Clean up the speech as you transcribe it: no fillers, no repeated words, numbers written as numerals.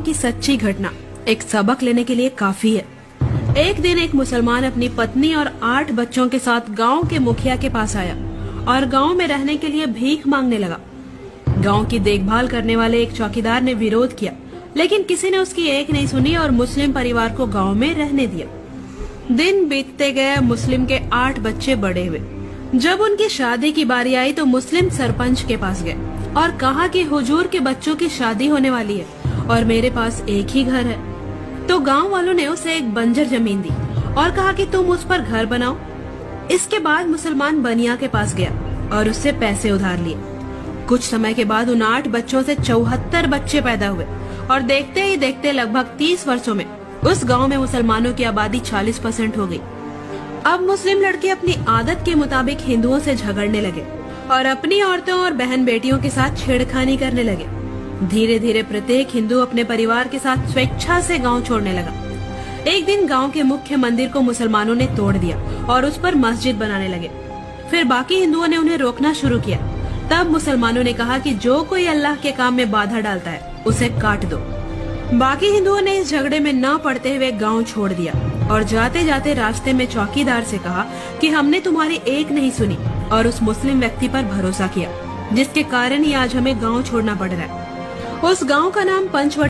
की सच्ची घटना एक सबक लेने के लिए काफी है। एक दिन एक मुसलमान अपनी पत्नी और 8 बच्चों के साथ गांव के मुखिया के पास आया और गांव में रहने के लिए भीख मांगने लगा। गांव की देखभाल करने वाले एक चौकीदार ने विरोध किया, लेकिन किसी ने उसकी एक नहीं सुनी और मुस्लिम परिवार को गांव में रहने दिया। दिन बीतते गए, मुस्लिम के 8 बच्चे बड़े हुए। जब उनकी शादी की बारी आई तो मुस्लिम सरपंच के पास गए और कहा कि हुजूर के बच्चों की शादी होने वाली है और मेरे पास एक ही घर है। तो गांव वालों ने उसे एक बंजर जमीन दी और कहा कि तुम उस पर घर बनाओ। इसके बाद मुसलमान बनिया के पास गया और उससे पैसे उधार लिए। कुछ समय के बाद उन 8 बच्चों से 74 बच्चे पैदा हुए और देखते ही देखते लगभग 30 वर्षों में उस गांव में मुसलमानों की आबादी 40% हो गई। अब मुस्लिम लड़के अपनी आदत के मुताबिक हिंदुओं से झगड़ने लगे और अपनी औरतों और बहन बेटियों के साथ छेड़खानी करने लगे। धीरे धीरे प्रत्येक हिंदू अपने परिवार के साथ स्वेच्छा से गांव छोड़ने लगा। एक दिन गांव के मुख्य मंदिर को मुसलमानों ने तोड़ दिया और उस पर मस्जिद बनाने लगे। फिर बाकी हिंदुओं ने उन्हें रोकना शुरू किया। तब मुसलमानों ने कहा कि जो कोई अल्लाह के काम में बाधा डालता है उसे काट दो। बाकी हिंदुओं ने इस झगड़े में न पड़ते हुए गांव छोड़ दिया और जाते जाते रास्ते में चौकीदार से कहा कि हमने तुम्हारी एक नहीं सुनी और उस मुस्लिम व्यक्ति पर भरोसा किया, जिसके कारण ही आज हमें गांव छोड़ना पड़ रहा है। उस गांव का नाम पंचवटी